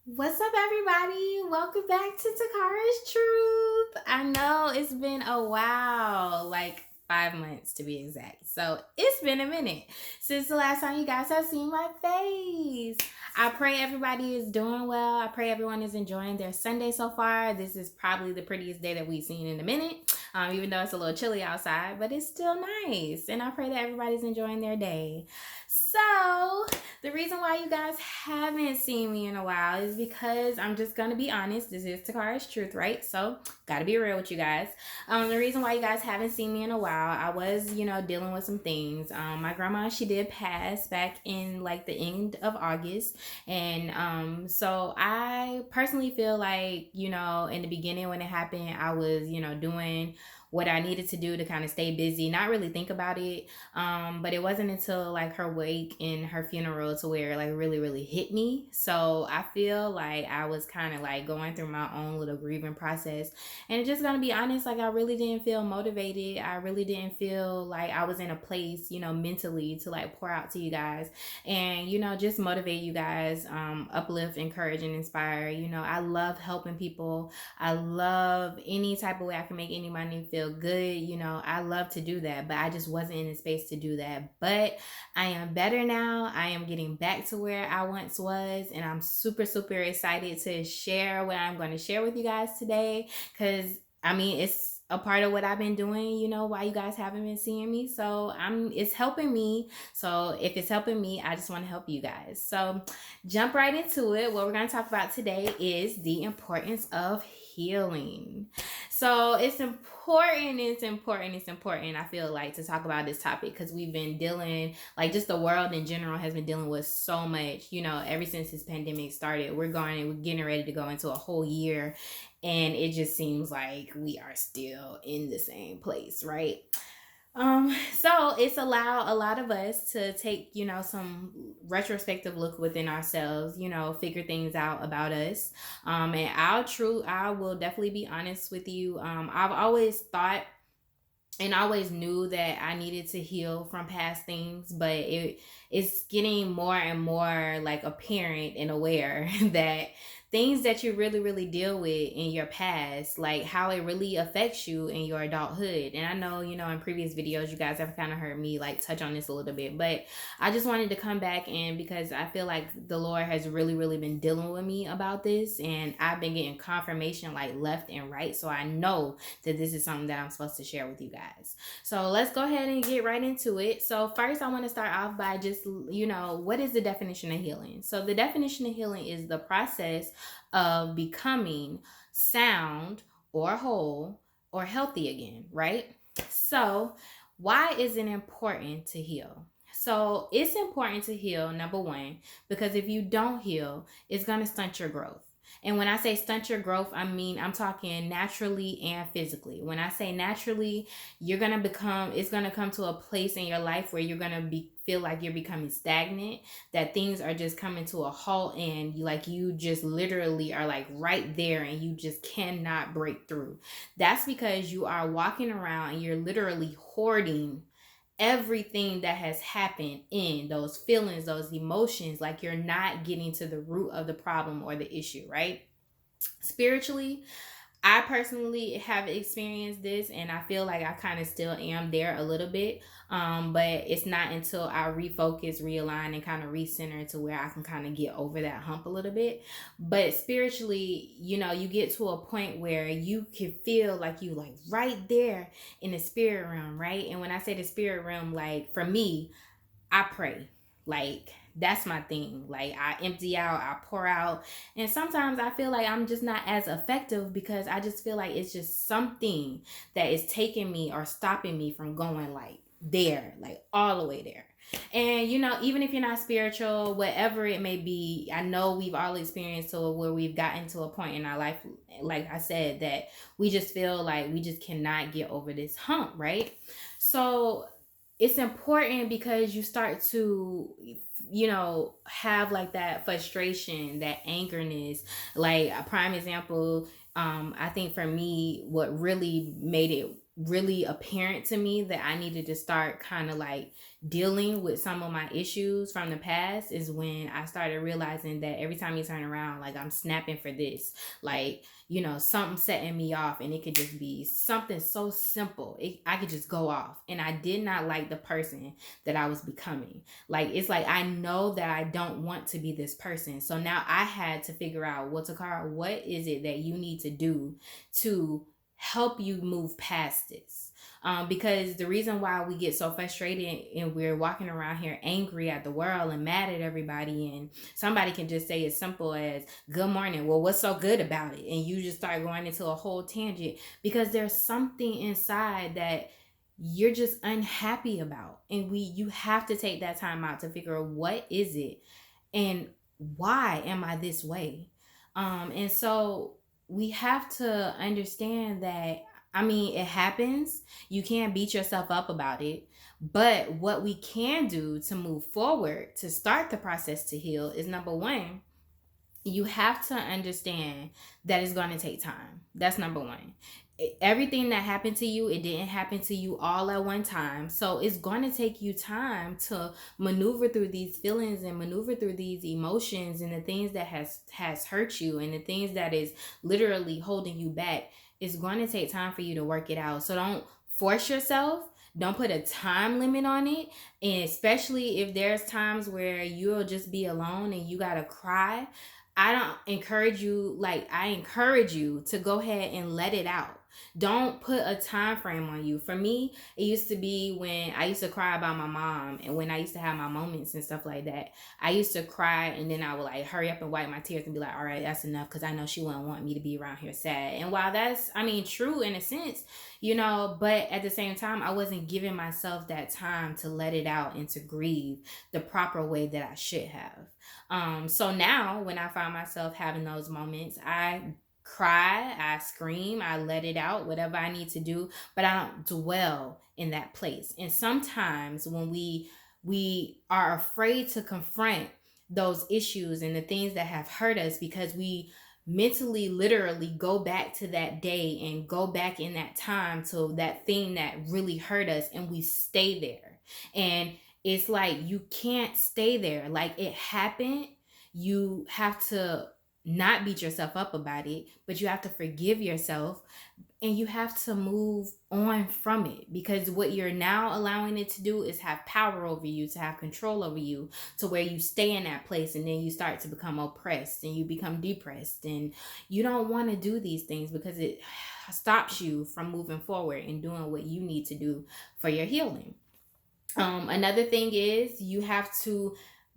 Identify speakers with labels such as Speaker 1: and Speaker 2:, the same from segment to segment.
Speaker 1: What's up, everybody? Welcome back to Takara's Truth. I know it's been a while, like 5 months to be exact. So it's been a minute since the last time you guys have seen my face. I pray everybody is doing well. I pray everyone is enjoying their Sunday so far. This is probably the prettiest day that we've seen in a minute, even though it's a little chilly outside, but it's still nice. And I pray that everybody's enjoying their day. So, the reason why you guys haven't seen me in a while is because I'm just gonna be honest. This is Takara's Truth, right? So, gotta be real with you guys. The reason why you guys haven't seen me in a while, I was, dealing with some things. My grandma, she did pass back in like the end of August, and so I personally feel like, in the beginning when it happened, I was, doing what I needed to do to kind of stay busy, not really think about it. But it wasn't until like her wake and her funeral to where it like really, really hit me. So I feel like I was kind of like going through my own little grieving process. And just gonna be honest, like I really didn't feel motivated. I really didn't feel like I was in a place, mentally to like pour out to you guys and, just motivate you guys, uplift, encourage, and inspire. I love helping people. I love any type of way I can make anybody feel good. I love to do that, but I just wasn't in the space to do that. But I am better now. I am getting back to where I once was, and I'm super, super excited to share what I'm going to share with you guys today because it's a part of what I've been doing, while you guys haven't been seeing me. So it's helping me. So if it's helping me, I just want to help you guys. So jump right into it. What we're going to talk about today is the importance of healing. So it's important. I feel like to talk about this topic because we've been dealing, like just the world in general has been dealing with so much, ever since this pandemic started. We're getting ready to go into a whole year, and it just seems like we are still in the same place, right? So it's allowed a lot of us to take, some retrospective look within ourselves, figure things out about us. And I will definitely be honest with you. I've always thought and I always knew that I needed to heal from past things, but it's getting more and more like apparent and aware that things that you really really deal with in your past, like how it really affects you in your adulthood. And I know, in previous videos you guys have kind of heard me like touch on this a little bit, but I just wanted to come back in because I feel like the Lord has really really been dealing with me about this, and I've been getting confirmation like left and right, so I know that this is something that I'm supposed to share with you guys. So let's go ahead and get right into it. So first I want to start off by just, what is the definition of healing? So the definition of healing is the process of becoming sound or whole or healthy again, right? So why is it important to heal? So it's important to heal, number one, because if you don't heal, it's going to stunt your growth. And when I say stunt your growth, I'm talking naturally and physically. When I say naturally, it's going to come to a place in your life where you're going to feel like you're becoming stagnant, that things are just coming to a halt, and you just literally are like right there and you just cannot break through. That's because you are walking around and you're literally hoarding everything that has happened in those feelings, those emotions, like you're not getting to the root of the problem or the issue, right? Spiritually, I personally have experienced this, and I feel like I kind of still am there a little bit. But it's not until I refocus, realign, and kind of recenter to where I can kind of get over that hump a little bit. But spiritually, you get to a point where you can feel like you like right there in the spirit realm, right? And when I say the spirit realm, like for me, I pray. Like that's my thing. Like I empty out, I pour out. And sometimes I feel like I'm just not as effective because I just feel like it's just something that is taking me or stopping me from going like there, like all the way there. And even if you're not spiritual, whatever it may be, I know we've all experienced to where we've gotten to a point in our life, like I said, that we just feel like we just cannot get over this hump, right? So it's important because you start to have like that frustration, that angerness. Like a prime example, I think for me what really made it really apparent to me that I needed to start kind of like dealing with some of my issues from the past is when I started realizing that every time you turn around, like I'm snapping for this, like, something setting me off, and it could just be something so simple. I could just go off, and I did not like the person that I was becoming. Like, it's like I know that I don't want to be this person. So now I had to figure out, well, Takara, what is it that you need to do to help you move past this? Because the reason why we get so frustrated and we're walking around here angry at the world and mad at everybody, and somebody can just say as simple as good morning, well, what's so good about it, and you just start going into a whole tangent because there's something inside that you're just unhappy about, and you have to take that time out to figure out what is it and why am I this way. And so we have to understand that, I mean, it happens. You can't beat yourself up about it. But what we can do to move forward, to start the process to heal, is number one, you have to understand that it's going to take time. That's number one. Everything that happened to you, it didn't happen to you all at one time. So it's going to take you time to maneuver through these feelings and maneuver through these emotions and the things that has hurt you and the things that is literally holding you back. It's going to take time for you to work it out. So don't force yourself. Don't put a time limit on it. And especially if there's times where you'll just be alone and you got to cry, I encourage you to go ahead and let it out. Don't put a time frame on you. For me, it used to be when I used to cry about my mom and when I used to have my moments and stuff like that. I used to cry and then I would like hurry up and wipe my tears and be like, all right, that's enough, because I know she wouldn't want me to be around here sad. And while that's, I mean, true in a sense, but at the same time, I wasn't giving myself that time to let it out and to grieve the proper way that I should have. So now when I find myself having those moments, I cry, I scream, I let it out, whatever I need to do, but I don't dwell in that place. And sometimes when we are afraid to confront those issues and the things that have hurt us because we mentally literally go back to that day and go back in that time to that thing that really hurt us, and we stay there. And it's like you can't stay there. Like, it happened. You have to not beat yourself up about it, but you have to forgive yourself and you have to move on from it, because what you're now allowing it to do is have power over you, to have control over you, to where you stay in that place and then you start to become oppressed and you become depressed, and you don't want to do these things because it stops you from moving forward and doing what you need to do for your healing. Another thing is you have to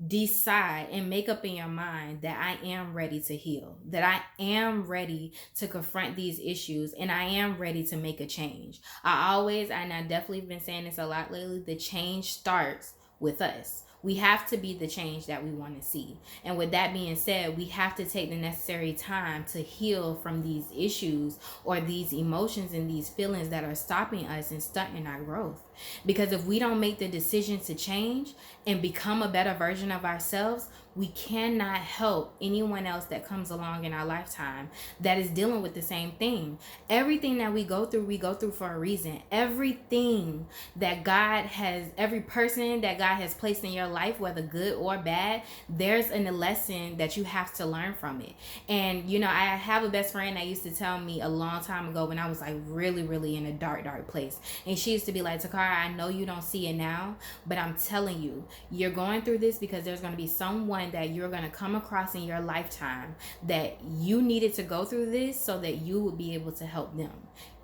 Speaker 1: decide and make up in your mind that I am ready to heal, that I am ready to confront these issues, and I am ready to make a change. And I definitely been saying this a lot lately, the change starts with us. We have to be the change that we want to see. And with that being said, we have to take the necessary time to heal from these issues or these emotions and these feelings that are stopping us and stunting our growth. Because if we don't make the decision to change and become a better version of ourselves, we cannot help anyone else that comes along in our lifetime that is dealing with the same thing. Everything that we go through for a reason. Every person that God has placed in your life, whether good or bad, there's a lesson that you have to learn from it. And I have a best friend that used to tell me a long time ago when I was like really, really in a dark place. And she used to be like, Takara, I know you don't see it now, but I'm telling you, you're going through this because there's going to be someone that you're going to come across in your lifetime that you needed to go through this so that you would be able to help them.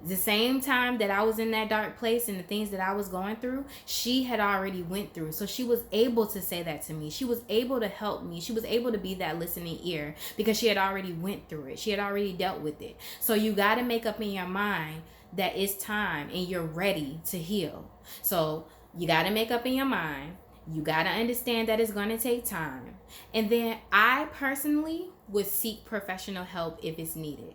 Speaker 1: The same time that I was in that dark place and the things that I was going through, she had already went through. So she was able to say that to me. She was able to help me. She was able to be that listening ear because she had already went through it. She had already dealt with it. So you got to make up in your mind that it's time and you're ready to heal. So you got to make up in your mind. You got to understand that it's going to take time. And then I personally would seek professional help if it's needed.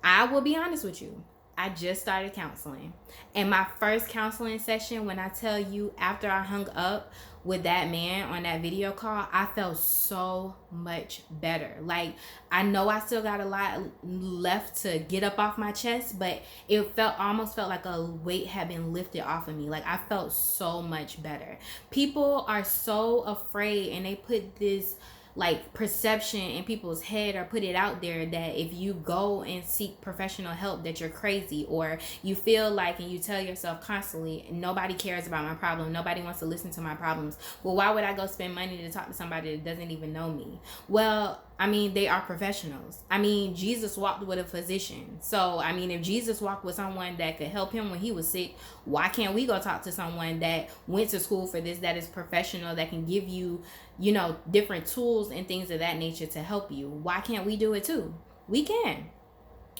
Speaker 1: I will be honest with you. I just started counseling. And my first counseling session, when I tell you, after I hung up with that man on that video call, I felt so much better. Like, I know I still got a lot left to get up off my chest, but it almost felt like a weight had been lifted off of me. Like, I felt so much better. People are so afraid, and they put this like perception in people's head, or put it out there that if you go and seek professional help that you're crazy, or you feel like, and you tell yourself constantly, nobody cares about my problem, nobody wants to listen to my problems. Well, why would I go spend money to talk to somebody that doesn't even know me? Well, I mean, they are professionals. I mean, Jesus walked with a physician. So, I mean, if Jesus walked with someone that could help him when he was sick, why can't we go talk to someone that went to school for this, that is professional, that can give you, you know, different tools and things of that nature to help you? Why can't we do it too? We can.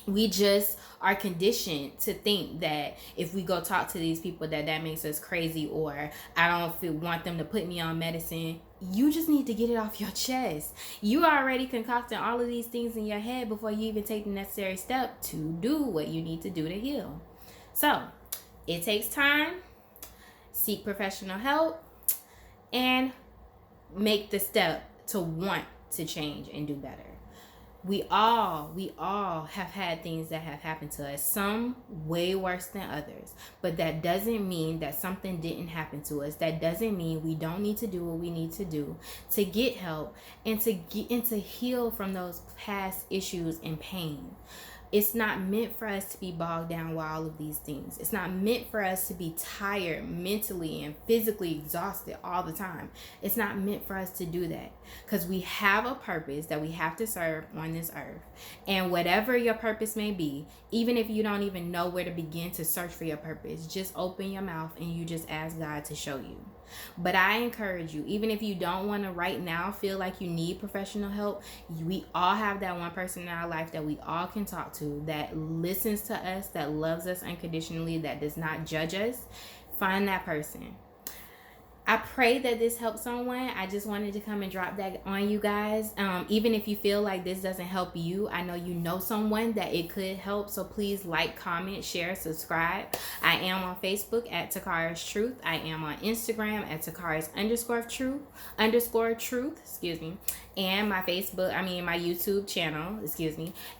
Speaker 1: We just are conditioned to think that if we go talk to these people that makes us crazy, or I don't want them to put me on medicine. You just need to get it off your chest. You are already concocting all of these things in your head before you even take the necessary step to do what you need to do to heal. So it takes time. Seek professional help and make the step to want to change and do better. We all have had things that have happened to us, some way worse than others, but that doesn't mean that something didn't happen to us. That doesn't mean we don't need to do what we need to do to get help and to heal from those past issues and pain. It's not meant for us to be bogged down with all of these things. It's not meant for us to be tired mentally and physically exhausted all the time. It's not meant for us to do that, because we have a purpose that we have to serve on this earth. And whatever your purpose may be, even if you don't even know where to begin to search for your purpose, just open your mouth and you just ask God to show you. But I encourage you, even if you don't want to right now feel like you need professional help, we all have that one person in our life that we all can talk to, that listens to us, that loves us unconditionally, that does not judge us. Find that person. I pray that this helps someone. I just wanted to come and drop that on you guys. Even if you feel like this doesn't help you, I know you know someone that it could help. So please like, comment, share, subscribe. I am on Facebook at Takara's Truth. I am on Instagram at Takara's _truth. And my my YouTube channel,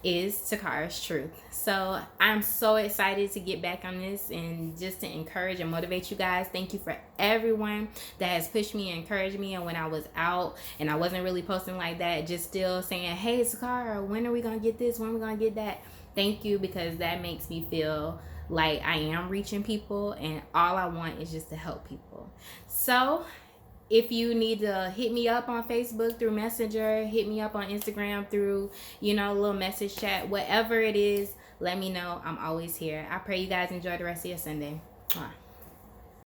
Speaker 1: is Takara's Truth. So I'm so excited to get back on this and just to encourage and motivate you guys. Thank you for everyone that has pushed me and encouraged me. And when I was out and I wasn't really posting like that, just still saying, hey, Takara, when are we going to get this? When are we going to get that? Thank you, because that makes me feel like I am reaching people, and all I want is just to help people. So if you need to hit me up on Facebook through Messenger, hit me up on Instagram through, a little message chat, whatever it is, let me know. I'm always here. I pray you guys enjoy the rest of your Sunday. Mwah.